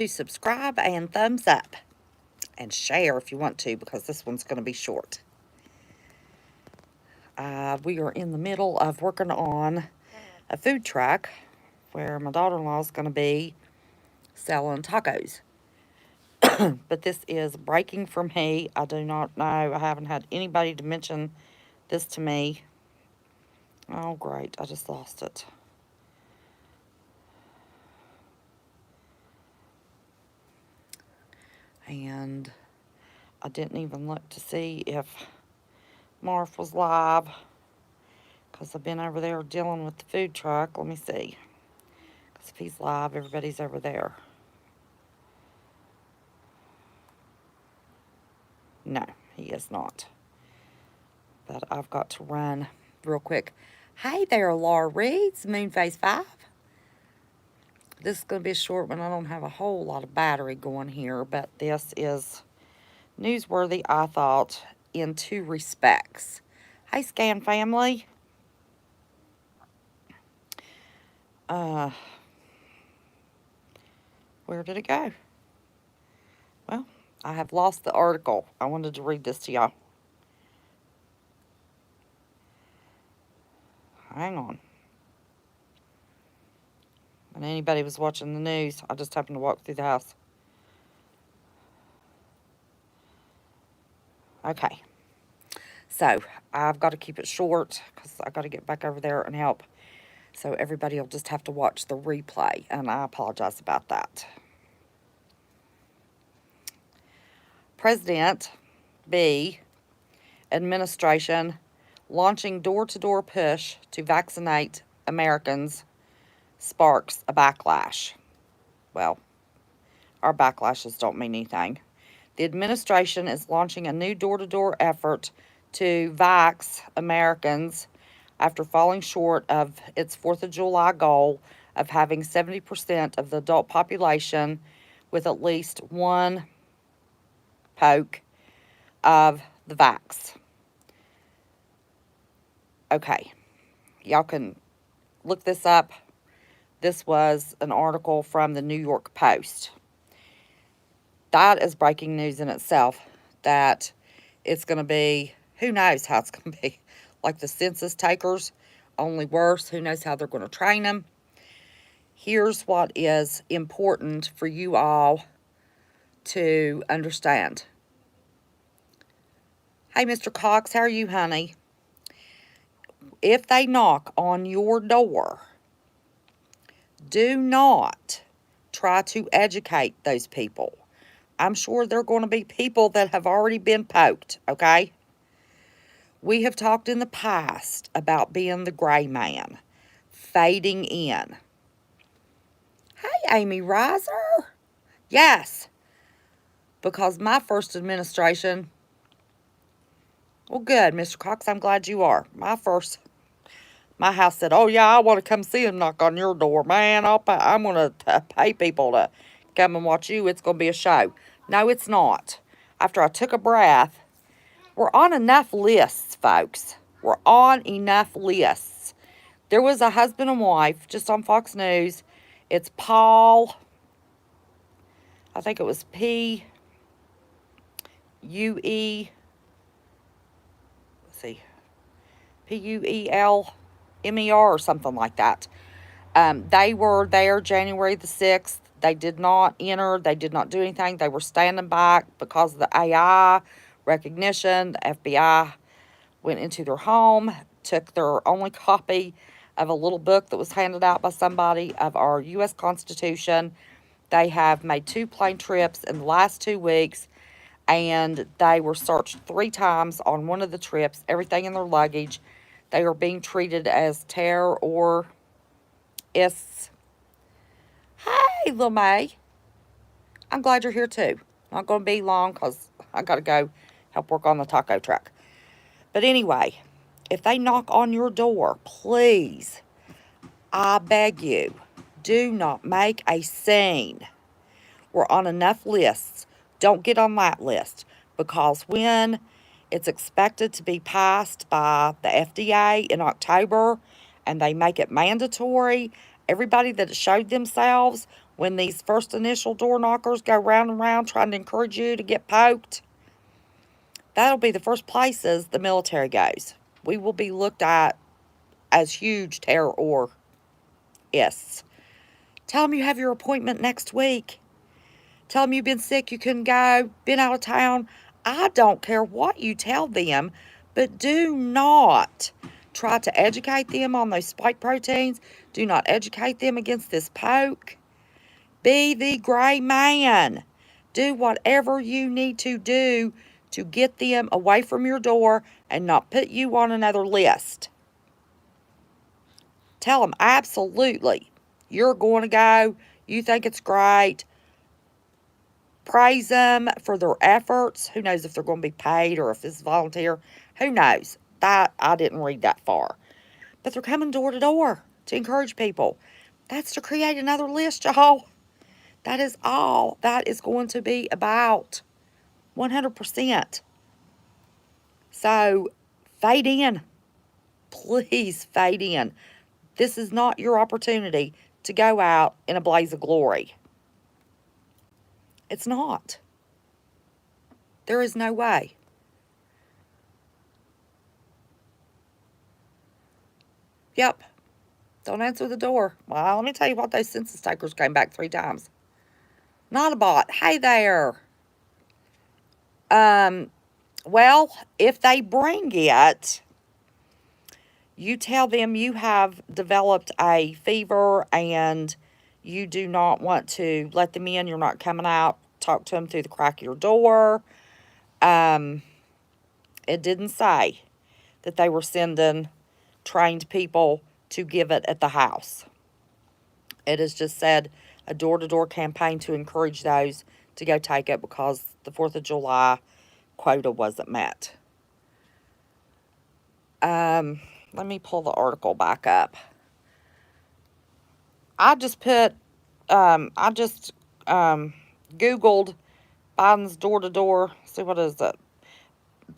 to subscribe and thumbs up and share if you want to, because this one's going to be short. We are in the middle of working on a food truck where my daughter-in-law is going to be selling tacos. But this is breaking for me. I do not know. I haven't had anybody to mention this to me. Oh, great. I just lost it. And I didn't even look to see if Marv was live, because I've been over there dealing with the food truck. Let me see. Because if he's live, everybody's over there. No, he is not. But I've got to run real quick. Hey there, Laura Reeds, Moonface 5. This is going to be a short one. I don't have a whole lot of battery going here, but this is newsworthy, I thought, in two respects. Hey, Scan family. Where did it go? Well, I have lost the article. I wanted to read this to y'all. Hang on. When anybody was watching the news, I just happened to walk through the house. Okay. So, I've got to keep it short because I got to get back over there and help. So, everybody will just have to watch the replay, and I apologize about that. President B administration launching door-to-door push to vaccinate Americans sparks a backlash. Well, our backlashes don't mean anything. The administration is launching a new door-to-door effort to vax Americans after falling short of its 4th of July goal of having 70% of the adult population with at least one poke of the vax. Okay, y'all can look this up. This was an article from the New York Post. That is breaking news in itself, that it's going to be, who knows how it's going to be, like the census takers, only worse. Who knows how they're going to train them. Here's what is important for you all to understand. Hey, Mr. Cox, how are you, honey? If they knock on your door, do not try to educate those people. I'm sure there are going to be people that have already been poked, okay? We have talked in the past about being the gray man, fading in. Hey, Amy Reiser. Yes, because my first administration, well, good, Mr. Cox, I'm glad you are. My house said, oh, yeah, I want to come see him knock on your door. Man, I'm going to pay people to come and watch you. It's going to be a show. No, it's not. After I took a breath, we're on enough lists, folks. We're on enough lists. There was a husband and wife just on Fox News. It's Paul. I think it was P-U-E. Let's see. P-U-E-L-M-E-R or something like that. They were there January the 6th. They did not enter. They did not do anything. They were standing back because of the AI recognition. The FBI went into their home, took their only copy of a little book that was handed out by somebody of our U.S. Constitution. They have made 2 plane trips in the last 2 weeks, and they were searched 3 times on one of the trips, everything in their luggage. They are being treated as terrorists. Hey, Lil May. I'm glad you're here too. Not going to be long because I got to go help work on the taco truck. But anyway, if they knock on your door, please, I beg you, do not make a scene. We're on enough lists. Don't get on that list, because when it's expected to be passed by the FDA in October and they make it mandatory, everybody that showed themselves when these first initial door knockers go round and round trying to encourage you to get poked, that'll be the first places the military goes. We will be looked at as huge terrorists. Tell them you have your appointment next week. Tell them you've been sick, you couldn't go, been out of town. I don't care what you tell them, but do not try to educate them on those spike proteins. Do not educate them against this poke. Be the gray man. Do whatever you need to do to get them away from your door and not put you on another list. Tell them absolutely you're going to go. You think it's great. Praise them for their efforts. Who knows if they're going to be paid or if it's volunteer. Who knows? That I didn't read that far. But they're coming door to door to encourage people. That's to create another list, y'all. That is all that is going to be about. 100%. So, fade in. Please fade in. This is not your opportunity to go out in a blaze of glory. It's not. There is no way. Yep. Don't answer the door. Well, let me tell you what, those census takers came back 3 times. Not a bot. Hey there. Well, if they bring it, you tell them you have developed a fever and you do not want to let them in. You're not coming out. Talk to them through the crack of your door. It didn't say that they were sending trained people to give it at the house. It has just said a door-to-door campaign to encourage those to go take it because the 4th of July quota wasn't met. Let me pull the article back up. I just Googled Biden's door-to-door. See, what is it?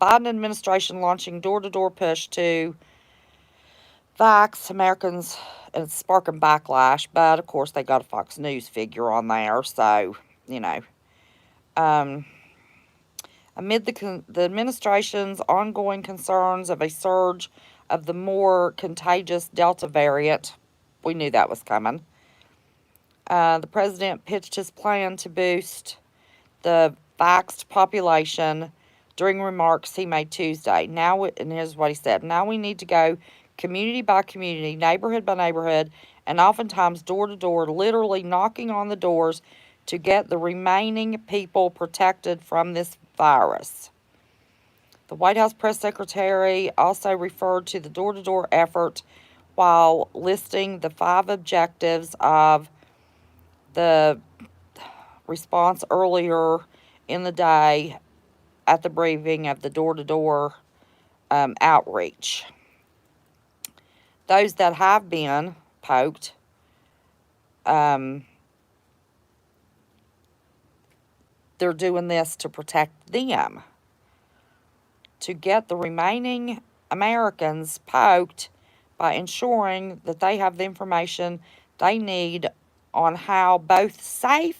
Biden administration launching door-to-door push to vax Americans, and it's sparking backlash. But, of course, they got a Fox News figure on there. So, you know. Amid the administration's ongoing concerns of a surge of the more contagious Delta variant, we knew that was coming. The president pitched his plan to boost the vaxxed population during remarks he made Tuesday. And here's what he said. Now we need to go community by community, neighborhood by neighborhood, and oftentimes door to door, literally knocking on the doors to get the remaining people protected from this virus. The White House press secretary also referred to the door-to-door effort while listing the 5 objectives of the response earlier in the day at the briefing of the door-to-door outreach. Those that have been poked, they're doing this to protect them. To get the remaining Americans poked by ensuring that they have the information they need on how both safe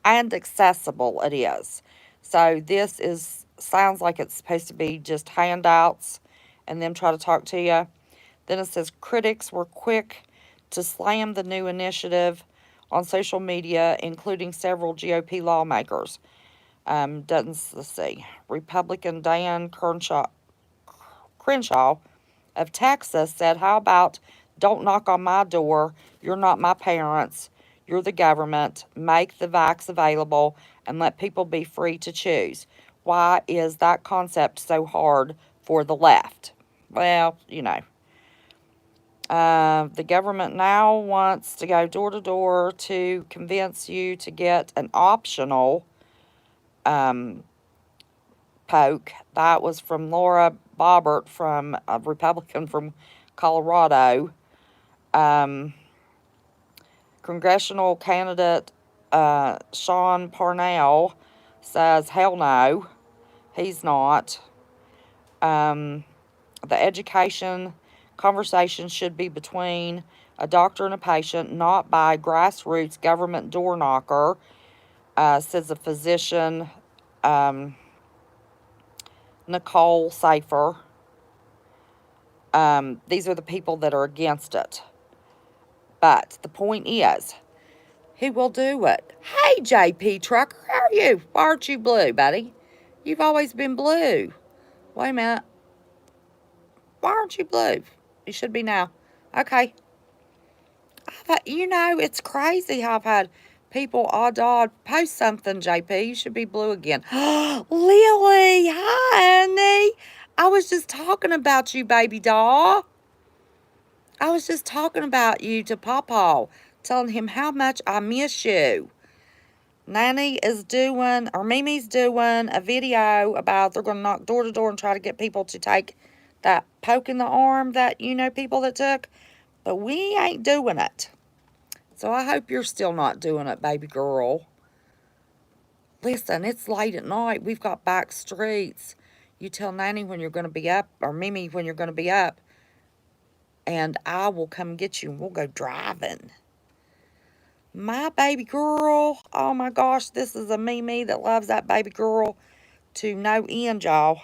and accessible it is. So this sounds like it's supposed to be just handouts and them try to talk to you. Then it says critics were quick to slam the new initiative on social media, including several GOP lawmakers. Let's see. Republican Dan Crenshaw of Texas said, how about don't knock on my door? You're not my parents. You're the government. Make the vax available and let people be free to choose. Why is that concept so hard for the left? Well, you know. The government now wants to go door to door to convince you to get an optional poke. That was from Laura Boebert, from a Republican from Colorado. Congressional candidate Sean Parnell says, hell no, he's not. The education conversation should be between a doctor and a patient, not by grassroots government door knocker, says a physician, Nicole Safer. These are the people that are against it. But the point is, who will do it? Hey, JP Trucker, how are you? Why aren't you blue, buddy? You've always been blue. Wait a minute. Why aren't you blue? You should be now. Okay. It's crazy how I've had people odd post something, JP. You should be blue again. Lily, hi, honey. I was just talking about you, baby doll. I was just talking about you to Pawpaw, telling him how much I miss you. Mimi's doing a video about they're going to knock door to door and try to get people to take that poke in the arm that people that took. But we ain't doing it. So I hope you're still not doing it, baby girl. Listen, it's late at night. We've got back streets. You tell Nanny when you're going to be up, or Mimi when you're going to be up, and I will come get you and we'll go driving. My baby girl, oh my gosh, this is a Mimi that loves that baby girl to no end, y'all.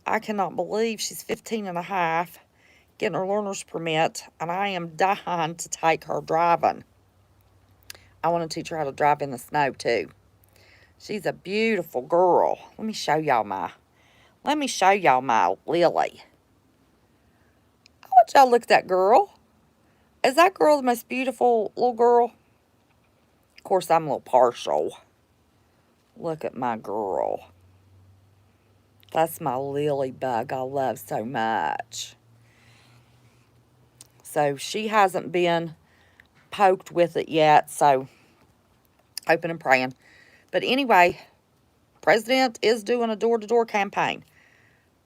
I cannot believe she's 15 and a half, getting her learner's permit, and I am dying to take her driving. I want to teach her how to drive in the snow too. She's a beautiful girl. Let me show y'all my Lily. I want y'all to look at that girl. Is that girl the most beautiful little girl? Of course, I'm a little partial. Look at my girl. That's my lily bug I love so much. So she hasn't been poked with it yet, so hoping and praying. But anyway, President is doing a door-to-door campaign.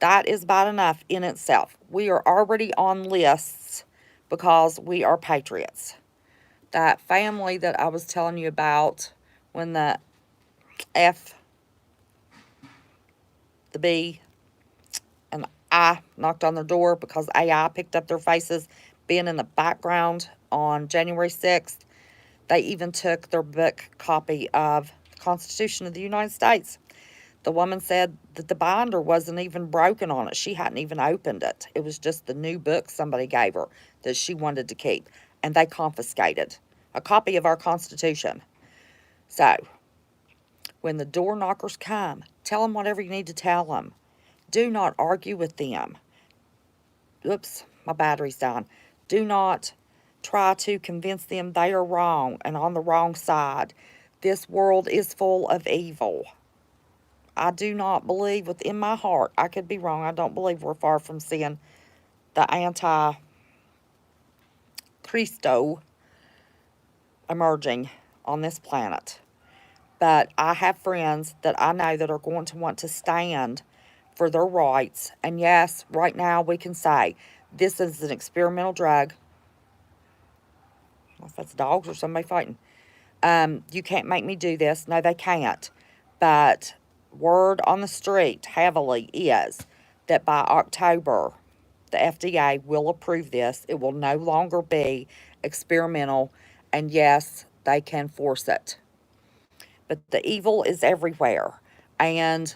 That is bad enough in itself. We are already on lists because we are patriots. That family that I was telling you about when the F, the B, and I knocked on their door because AI picked up their faces being in the background on January 6th. They even took their book copy of the Constitution of the United States. The woman said that the binder wasn't even broken on it. She hadn't even opened it. It was just the new book somebody gave her that she wanted to keep. And they confiscated a copy of our Constitution. So, when the door knockers come, tell them whatever you need to tell them. Do not argue with them. Oops, my battery's down. Do not try to convince them they are wrong and on the wrong side. This world is full of evil. I do not believe within my heart, I could be wrong, I don't believe we're far from seeing the anti-Christo emerging on this planet. But I have friends that I know that are going to want to stand for their rights. And yes, right now we can say this is an experimental drug. I don't know if that's dogs or somebody fighting. You can't make me do this. No, they can't. But word on the street heavily is that by October, the FDA will approve this. It will no longer be experimental. And yes, they can force it. But the evil is everywhere. And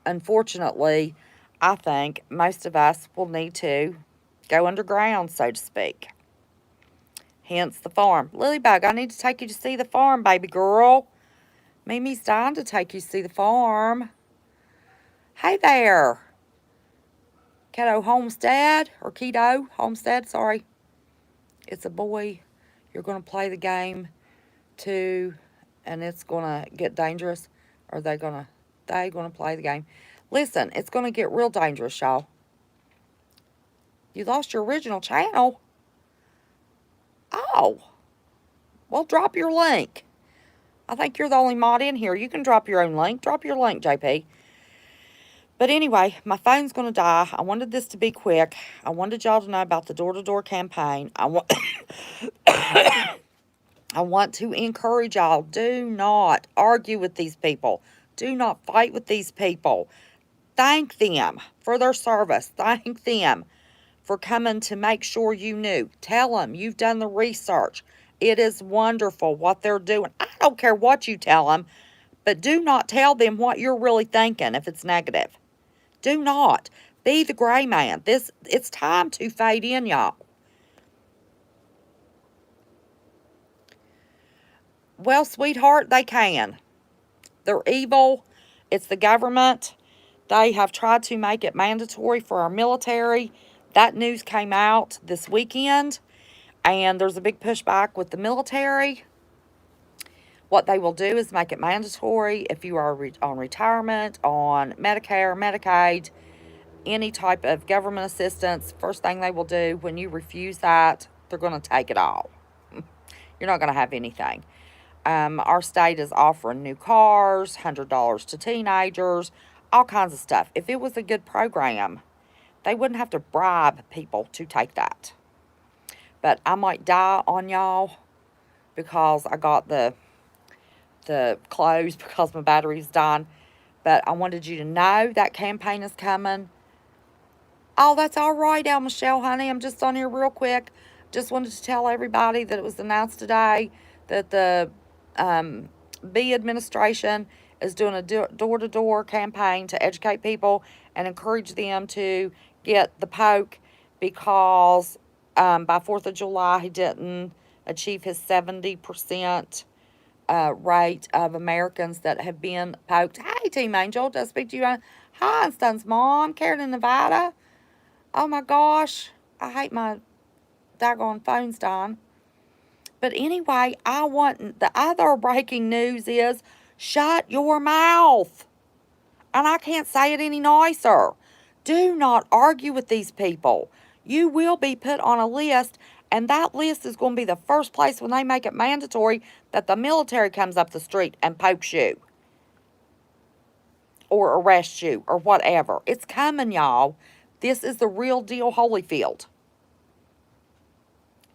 unfortunately, I think most of us will need to go underground, so to speak. Hence the farm. Lilybug, I need to take you to see the farm, baby girl. Mimi's dying to take you to see the farm. Hey there. Keto Homestead, or Keto Homestead, sorry. It's a boy. You're going to play the game too, and it's going to get dangerous. Or they going to play the game. Listen, it's going to get real dangerous, y'all. You lost your original channel. Oh. Well, drop your link. I think you're the only mod in here. You can drop your own link. Drop your link, JP. But anyway, my phone's going to die. I wanted this to be quick. I wanted y'all to know about the door-to-door campaign. I want to encourage y'all. Do not argue with these people. Do not fight with these people. Thank them for their service. Thank them for coming to make sure you knew. Tell them you've done the research. It is wonderful what they're doing. I don't care what you tell them, but do not tell them what you're really thinking if it's negative. Do not. Be the gray man. It's time to fade in, y'all. Well, sweetheart, they can. They're evil. It's the government. They have tried to make it mandatory for our military. That news came out this weekend, and there's a big pushback with the military. What they will do is make it mandatory if you are on retirement, on Medicare, Medicaid, any type of government assistance. First thing they will do when you refuse that, they're going to take it all. You're not going to have anything. Our state is offering new cars, $100 to teenagers, all kinds of stuff. If it was a good program, they wouldn't have to bribe people to take that. But I might die on y'all because I got the clothes because my battery's dying. But I wanted you to know that campaign is coming. Oh, that's all right, El Michelle, honey. I'm just on here real quick. Just wanted to tell everybody that it was announced today that the B administration is doing a door-to-door campaign to educate people and encourage them to get the poke because by 4th of July he didn't achieve his 70% rate of Americans that have been poked. Hey, Team Angel, does speak to you? Hi, Einstein's mom, Karen in Nevada. Oh my gosh, I hate my daggone phone's dying. But anyway, the other breaking news is shut your mouth. And I can't say it any nicer. Do not argue with these people. You will be put on a list, and that list is going to be the first place when they make it mandatory that the military comes up the street and pokes you or arrests you or whatever. It's coming, y'all. This is the real deal, Holyfield.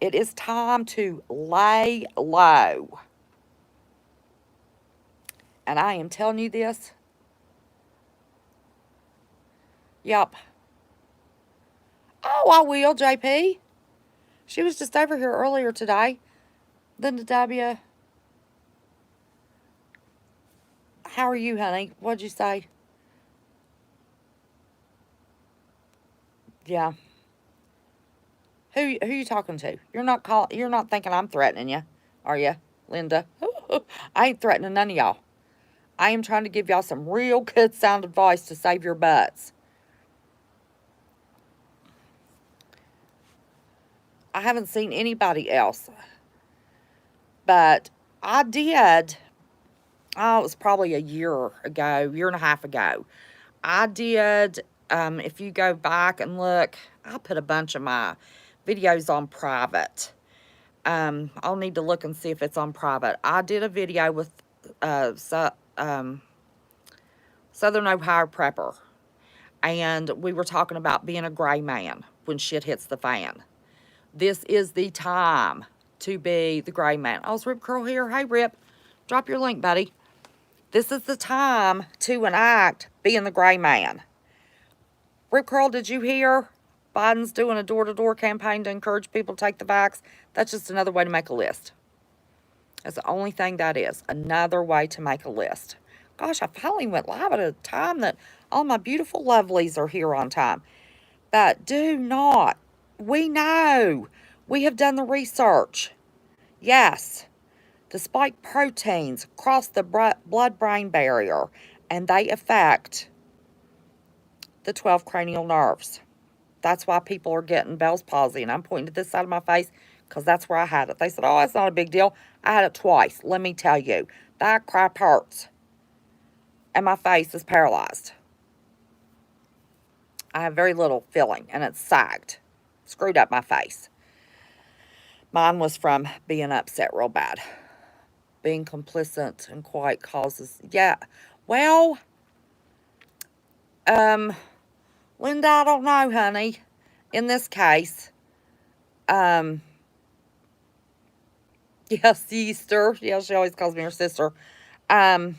It is time to lay low. And I am telling you this. Yep. Oh, I will, JP. She was just over here earlier today. Linda W. How are you, honey? What'd you say? Yeah. Who you talking to? You're not thinking I'm threatening you, are you, Linda? I ain't threatening none of y'all. I am trying to give y'all some real good sound advice to save your butts. I haven't seen anybody else. But I did, it was probably a year ago, year and a half ago. I did, if you go back and look, I put a bunch of my videos on private. I'll need to look and see if it's on private. I did a video with Southern Ohio Prepper. And we were talking about being a gray man when shit hits the fan. This is the time to be the gray man. Oh, it's Rip Curl here. Hey, Rip. Drop your link, buddy. This is the time to enact being the gray man. Rip Curl, did you hear? Biden's doing a door-to-door campaign to encourage people to take the vax. That's just another way to make a list. That's the only thing that is. Another way to make a list. Gosh, I finally went live at a time that all my beautiful lovelies are here on time. But do not. We know. We have done the research. Yes. The spike proteins cross the blood-brain barrier, and they affect the 12 cranial nerves. That's why people are getting Bell's palsy, and I'm pointing to this side of my face because that's where I had it. They said, oh, it's not a big deal. I had it twice. Let me tell you, that crap hurts, and my face is paralyzed. I have very little feeling, and it's sagged. Screwed up my face. Mine was from being upset real bad. Being complicit and quiet causes. Yeah. Well, Linda, I don't know, honey. In this case, yes, sister. Yeah, she always calls me her sister. They're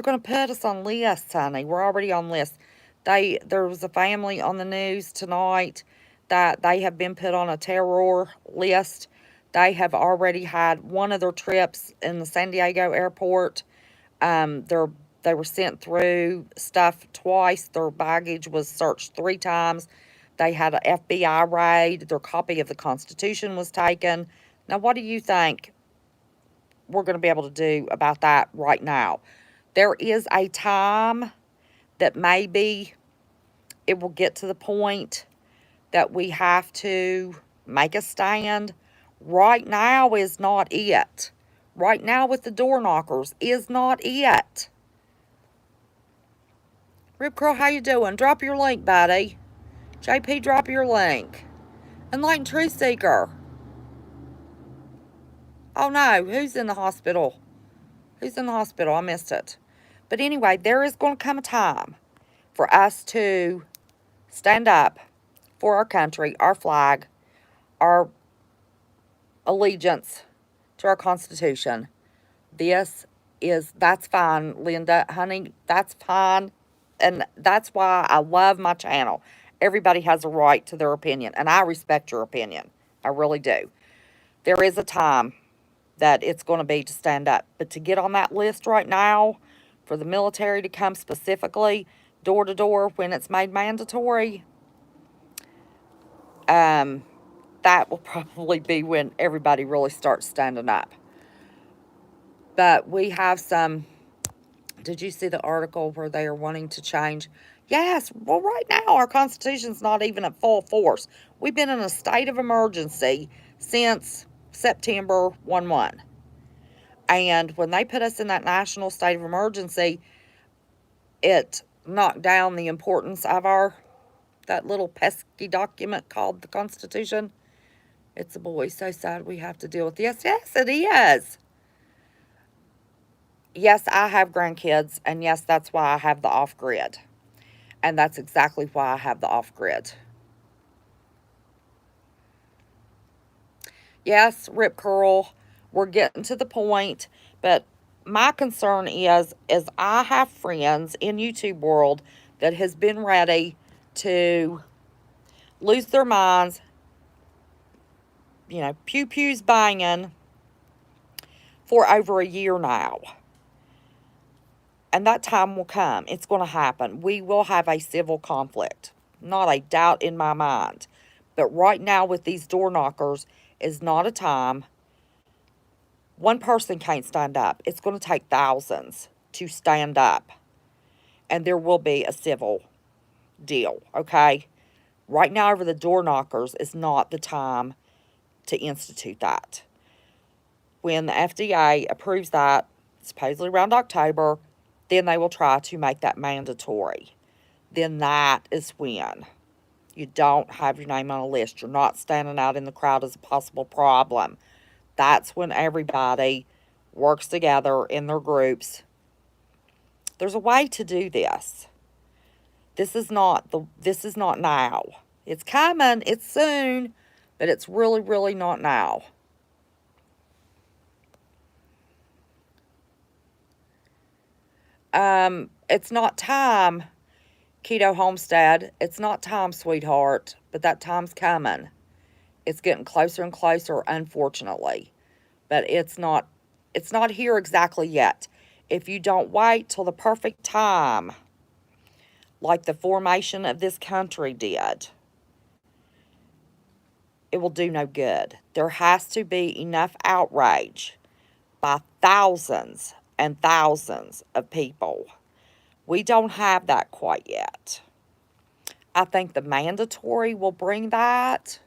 going to put us on lists, honey. We're already on lists. There was a family on the news tonight that they have been put on a terror list. They have already had one of their trips in the San Diego airport. They're they were sent through stuff twice. Their baggage was searched 3 times. They had an FBI raid. Their copy of the Constitution was taken. Now, what do you think we're going to be able to do about that right now? There is a time that maybe it will get to the point that we have to make a stand. Right now is not it. Right now with the door knockers is not it. Rip Curl, how you doing? Drop your link, buddy. JP, drop your link. Enlightened Truth Seeker. Oh no, who's in the hospital? Who's in the hospital? I missed it. But anyway, there is going to come a time for us to stand up for our country, our flag, our allegiance to our Constitution. That's fine, Linda, honey, that's fine. And that's why I love my channel. Everybody has a right to their opinion, and I respect your opinion. I really do. There is a time that it's going to be to stand up. But to get on that list right now, for the military to come specifically door to door when it's made mandatory, that will probably be when everybody really starts standing up. But we have some. Did you see the article where they are wanting to change? Yes, well, right now our Constitution's not even at full force. We've been in a state of emergency since September 1 1. And when they put us in that national state of emergency, it knocked down the importance of that little pesky document called the Constitution. It's a boy, so sad we have to deal with this. Yes, it is. Yes, I have grandkids, and yes, that's why I have the off-grid. And that's exactly why I have the off-grid. Yes, Rip Curl, we're getting to the point, but my concern is I have friends in YouTube world that has been ready to lose their minds, pew pews banging for over a year now. And that time will come. It's going to happen. We will have a civil conflict. Not a doubt in my mind. But right now with these door knockers is not a time. One person can't stand up. It's going to take thousands to stand up. And there will be a civil deal, okay? Right now over the door knockers is not the time to institute that. When the FDA approves that, supposedly around October, then they will try to make that mandatory. Then that is when you don't have your name on a list. You're not standing out in the crowd as a possible problem. That's when everybody works together in their groups. There's a way to do this. This is not now. It's coming, it's soon, but it's really, really not now. It's not time, Keto Homestead. It's not time, sweetheart, but that time's coming. It's getting closer and closer, unfortunately. But it's not here exactly yet. If you don't wait till the perfect time, like the formation of this country did, it will do no good. There has to be enough outrage by thousands and thousands of people. We don't have that quite yet. I think the mandatory will bring that.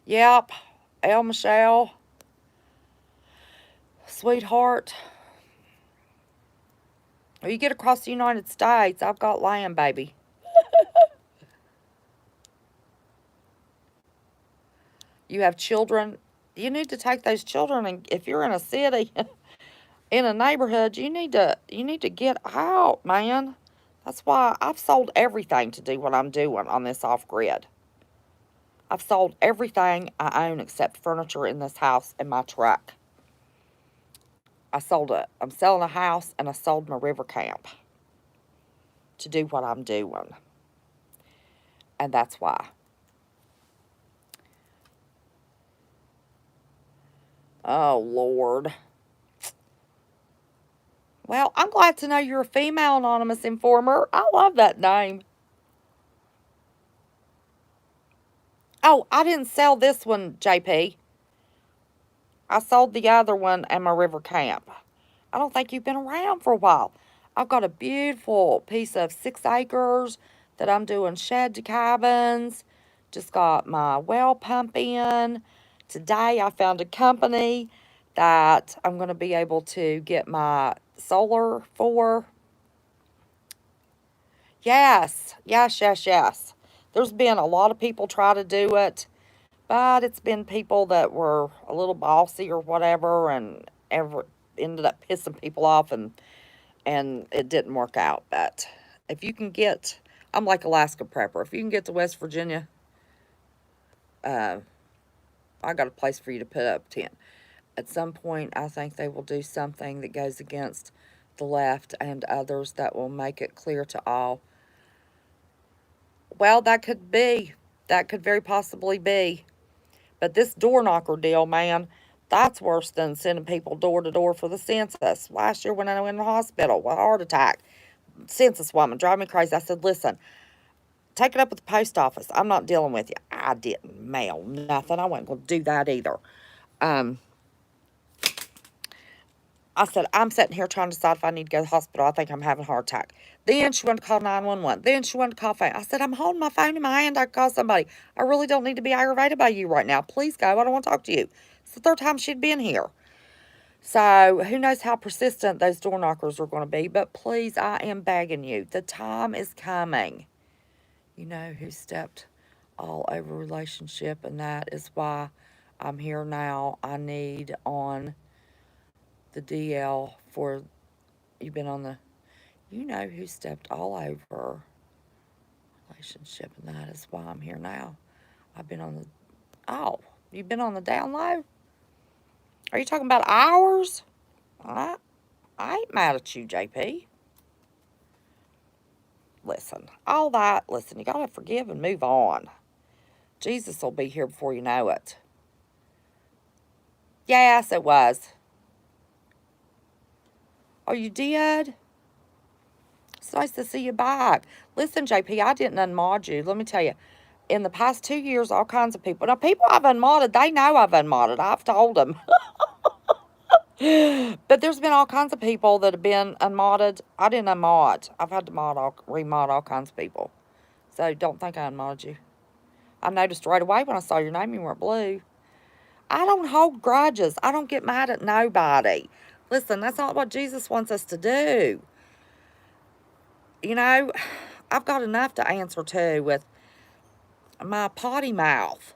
Yep, El Michelle, sweetheart. When you get across the United States, I've got land, baby. You have children. You need to take those children, and if you're in a city, in a neighborhood, you need to get out, man. That's why I've sold everything to do what I'm doing on this off-grid. I've sold everything I own except furniture in this house and my truck. I'm selling a house, and I sold my river camp to do what I'm doing. And that's why. Oh, Lord. Well, I'm glad to know you're a female anonymous informer. I love that name. Oh, I didn't sell this one, JP. I sold the other one at my river camp. I don't think you've been around for a while. I've got a beautiful piece of 6 acres that I'm doing shed cabins. Just got my well pump in. Today I found a company that I'm going to be able to get my solar for. Yes, yes, yes, yes. There's been a lot of people try to do it, but it's been people that were a little bossy or whatever, and ever ended up pissing people off, and it didn't work out. But if you can get, I'm like Alaska Prepper. If you can get to West Virginia, uh, I got a place for you to put up tent. At some point, I think they will do something that goes against the left and others that will make it clear to all. Well, that could be. That could very possibly be. But this door knocker deal, man, that's worse than sending people door to door for the census. Last year when I went in the hospital with a heart attack, census woman drive me crazy. I said, listen, take it up with the post office. I'm not dealing with you. I didn't mail nothing. I wasn't going to do that either. Um, I said, I'm sitting here trying to decide if I need to go to the hospital. I think I'm having a heart attack. Then she wanted to call 911. Then she wanted to call phone. I said, I'm holding my phone in my hand. I can call somebody. I really don't need to be aggravated by you right now. Please go. I don't want to talk to you. It's the third time she'd been here. So who knows how persistent those door knockers are going to be. But please, I am begging you. The time is coming. You know who stepped all over relationship, and that is why I'm here now. I need on the DL for, you've been on the, you know who stepped all over relationship, and that is why I'm here now. I've been on the, oh, you've been on the down low? Are you talking about hours? I, I ain't mad at you, JP. Listen, all that, listen, you gotta forgive and move on. Jesus will be here before you know it. Yes, it was. Oh, you did? It's nice to see you back. Listen, JP, I didn't unmod you. Let me tell you, in the past 2 years, all kinds of people. Now, people I've unmodded, they know I've unmodded. I've told them. But there's been all kinds of people that have been unmodded. I didn't unmod. I've had to remod all kinds of people. So don't think I unmodded you. I noticed right away when I saw your name, you weren't blue. I don't hold grudges. I don't get mad at nobody. Listen, that's not what Jesus wants us to do. You know, I've got enough to answer to with my potty mouth.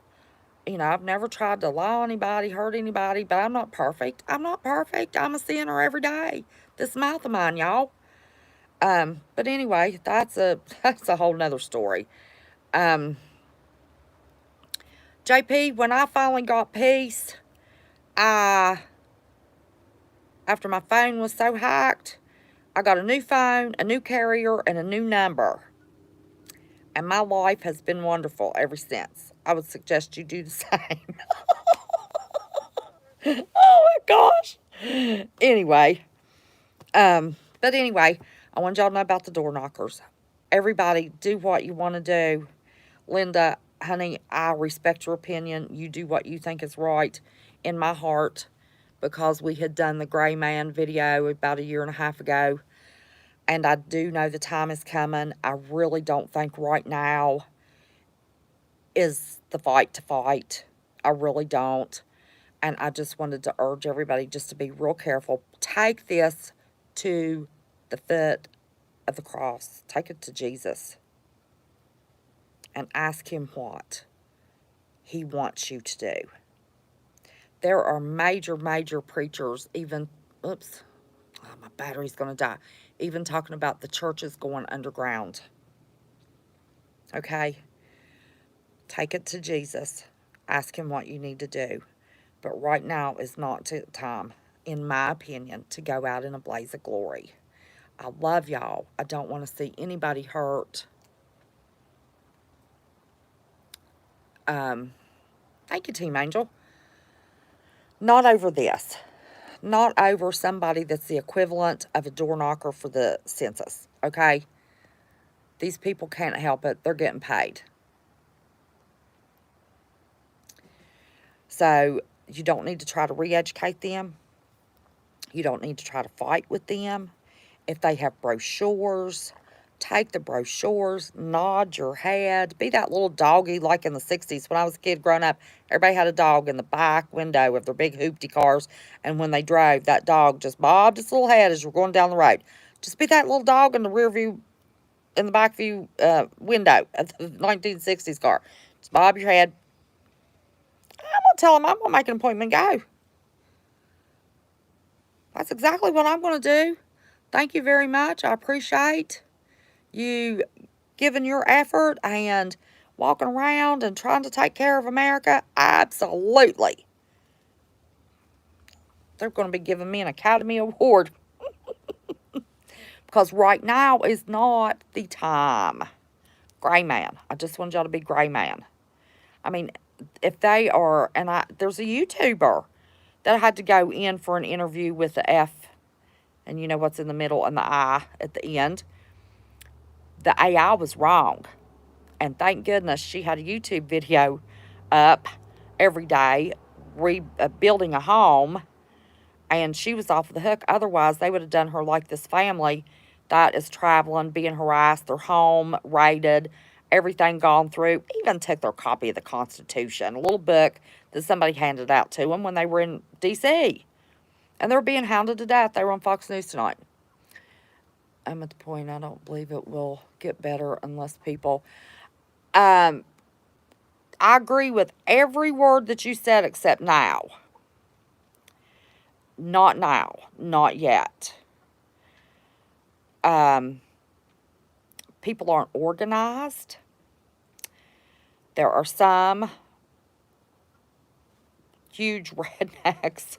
You know, I've never tried to lie on anybody, hurt anybody, but I'm not perfect. I'm not perfect. I'm a sinner every day. This mouth of mine, y'all. But anyway, that's a whole nother story. JP, when I finally got peace, I after my phone was so hacked, I got a new phone, a new carrier, and a new number. And my life has been wonderful ever since. I would suggest you do the same. Oh my gosh. Anyway, but anyway, I want y'all to know about the door knockers. Everybody, do what you want to do. Linda, honey, I respect your opinion. You do what you think is right in my heart, because we had done the gray man video about a year and a half ago. And I do know the time is coming. I really don't think right now is the fight to fight. I really don't. And I just wanted to urge everybody just to be real careful. Take this to the foot of the cross. Take it to Jesus and ask him what he wants you to do. There are major, major preachers, even, oops, oh, my battery's going to die, even talking about the churches going underground. Okay? Take it to Jesus. Ask him what you need to do. But right now is not the time, in my opinion, to go out in a blaze of glory. I love y'all. I don't want to see anybody hurt. Thank you, Team Angel. Not over this. Not over somebody that's the equivalent of a door knocker for the census, okay? These people can't help it. They're getting paid. So you don't need to try to re-educate them. You don't need to try to fight with them. If they have brochures, take the brochures, nod your head, be that little doggy like in the 60s. When I was a kid growing up, everybody had a dog in the back window of their big hoopty cars, and when they drove, that dog just bobbed its little head as you're going down the road. Just be that little dog in the rear view, in the back view window of the 1960s car. Just bob your head. I'm going to tell them I'm going to make an appointment and go. That's exactly what I'm going to do. Thank you very much. I appreciate you giving your effort and walking around and trying to take care of America. Absolutely. They're going to be giving me an Academy Award because right now is not the time. Gray man. I just want y'all to be gray man. I mean, if they are, and there's a YouTuber that had to go in for an interview with the F, and you know what's in the middle and the I at the end. The AI was wrong. And thank goodness she had a YouTube video up every day rebuilding a home, and she was off the hook. Otherwise, they would have done her like this family that is traveling, being harassed, their home raided, everything gone through, even took their copy of the Constitution, a little book that somebody handed out to them when they were in D.C., and they were being hounded to death. They were on Fox News tonight. I'm at the point I don't believe it will get better unless people... I agree with every word that you said except now. Not now. Not yet. People aren't organized. There are some huge rednecks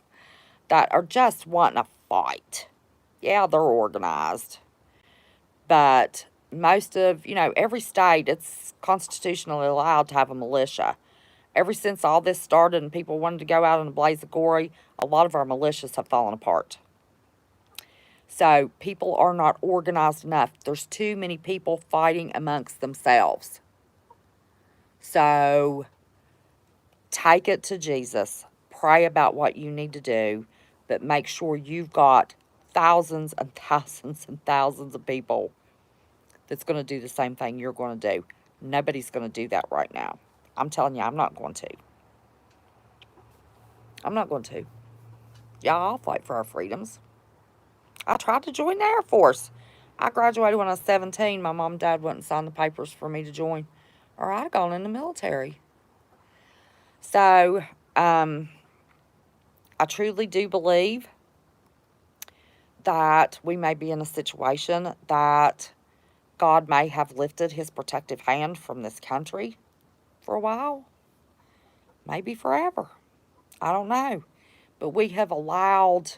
that are just wanting to fight. Yeah, they're organized. But most of, every state, it's constitutionally allowed to have a militia. Ever since all this started and people wanted to go out in a blaze of glory, a lot of our militias have fallen apart. So people are not organized enough. There's too many people fighting amongst themselves. So take it to Jesus. Pray about what you need to do, but make sure you've got thousands and thousands and thousands of people that's going to do the same thing you're going to do. Nobody's going to do that right now. I'm telling you, I'm not going to. I'm not going to. Yeah, I'll fight for our freedoms. I tried to join the Air Force. I graduated when I was 17. My mom and dad wouldn't sign the papers for me to join, or I'd have gone in the military. So, I truly do believe that we may be in a situation that God may have lifted his protective hand from this country for a while. Maybe forever. I don't know. But we have allowed,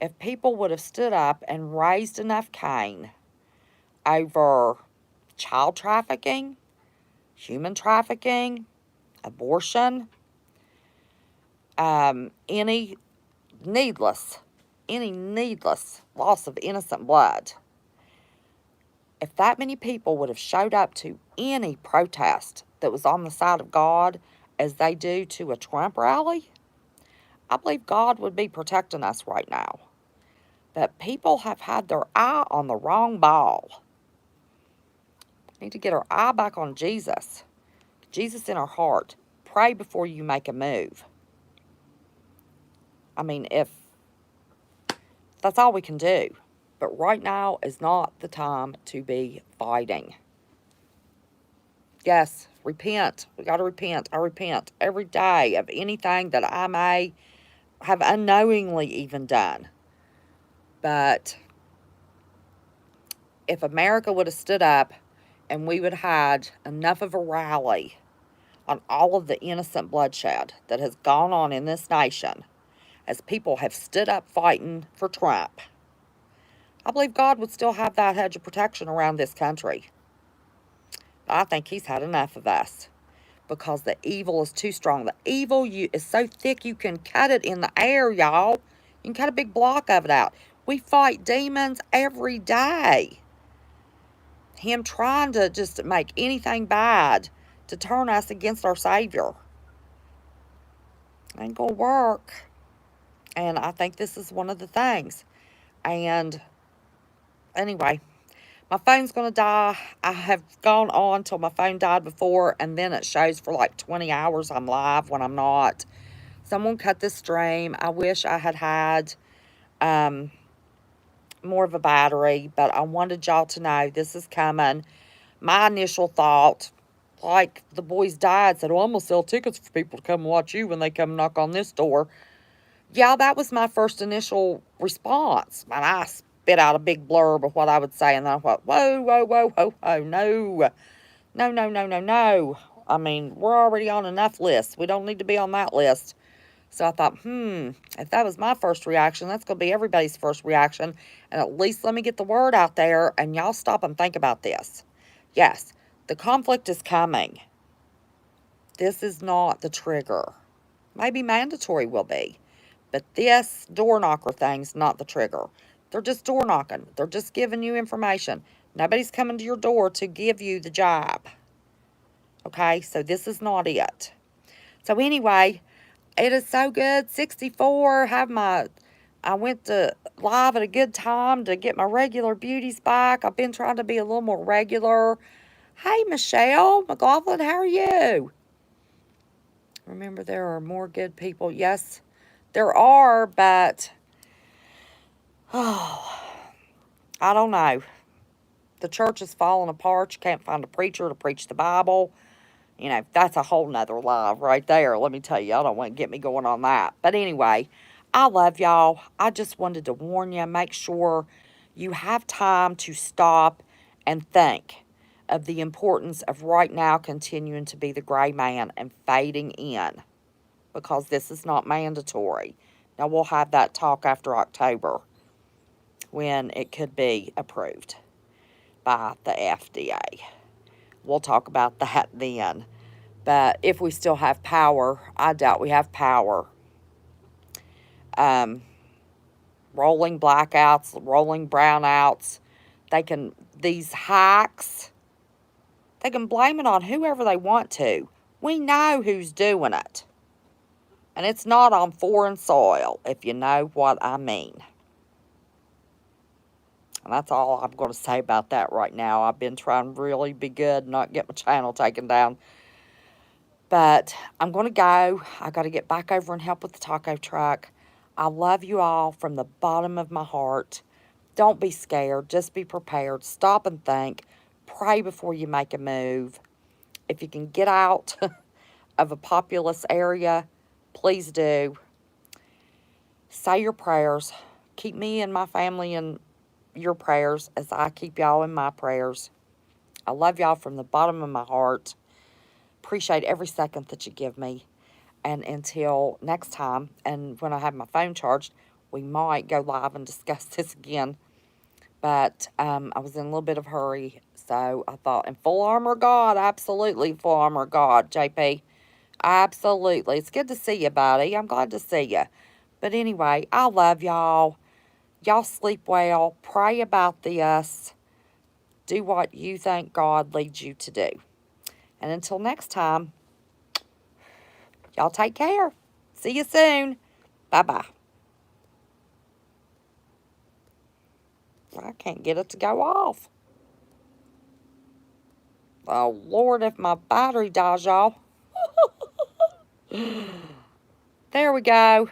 if people would have stood up and raised enough cane over child trafficking, human trafficking, abortion, any needless loss of innocent blood. If that many people would have showed up to any protest that was on the side of God as they do to a Trump rally, I believe God would be protecting us right now. But people have had their eye on the wrong ball. Need to get our eye back on Jesus. Jesus in our heart. Pray before you make a move. I mean, if that's all we can do. But right now is not the time to be fighting. Yes, repent. We got to repent. I repent every day of anything that I may have unknowingly even done. But if America would have stood up and we would have had enough of a rally on all of the innocent bloodshed that has gone on in this nation, as people have stood up fighting for Trump, I believe God would still have that hedge of protection around this country. But I think He's had enough of us because the evil is too strong. The evil is so thick you can cut it in the air, y'all. You can cut a big block of it out. We fight demons every day. Him trying to just make anything bad to turn us against our Savior. Ain't gonna work. And I think this is one of the things. And anyway, my phone's going to die. I have gone on till my phone died before, and then it shows for like 20 hours I'm live when I'm not. Someone cut this stream. I wish I had more of a battery, but I wanted y'all to know this is coming. My initial thought, like the boys died, said, well, I'm going to sell tickets for people to come watch you when they come knock on this door. Yeah, that was my first initial response. And I spit out a big blurb of what I would say, and then I thought, whoa, whoa, whoa, whoa, whoa, no. No, no, no, no, no. I mean, we're already on enough lists. We don't need to be on that list. So I thought, if that was my first reaction, that's going to be everybody's first reaction. And at least let me get the word out there, and y'all stop and think about this. Yes, the conflict is coming. This is not the trigger. Maybe mandatory will be. But this door knocker thing's not the trigger. They're just door knocking. They're just giving you information. Nobody's coming to your door to give you the job. Okay, so this is not it. So anyway, it is so good. 64. I went to live at a good time to get my regular beauties back. I've been trying to be a little more regular. Hey, Michelle McLaughlin, how are you? Remember, there are more good people. Yes, there are, but I don't know. The church is falling apart. You can't find a preacher to preach the Bible. You know, that's a whole nother live right there. Let me tell you, I don't want to get me going on that. But anyway, I love y'all. I just wanted to warn you, make sure you have time to stop and think of the importance of right now continuing to be the gray man and fading in, because this is not mandatory. Now, we'll have that talk after October when it could be approved by the FDA. We'll talk about that then. But if we still have power, I doubt we have power. Rolling blackouts, rolling brownouts, these hacks, they can blame it on whoever they want to. We know who's doing it. And it's not on foreign soil, if you know what I mean. And that's all I'm going to say about that right now. I've been trying to really be good, not get my channel taken down. But I'm going to go. I got to get back over and help with the taco truck. I love you all from the bottom of my heart. Don't be scared. Just be prepared. Stop and think. Pray before you make a move. If you can get out of a populous area, please do. Say your prayers. Keep me and my family in your prayers as I keep y'all in my prayers. I love y'all from the bottom of my heart. Appreciate every second that you give me. And until next time, and when I have my phone charged, we might go live and discuss this again. But I was in a little bit of a hurry, so I thought, in full armor of God, absolutely full armor of God, JP. Absolutely. It's good to see you, buddy. I'm glad to see you. But anyway, I love y'all. Y'all sleep well. Pray about this. Do what you think God leads you to do. And until next time, y'all take care. See you soon. Bye-bye. I can't get it to go off. Oh, Lord, if my battery dies, y'all. There we go.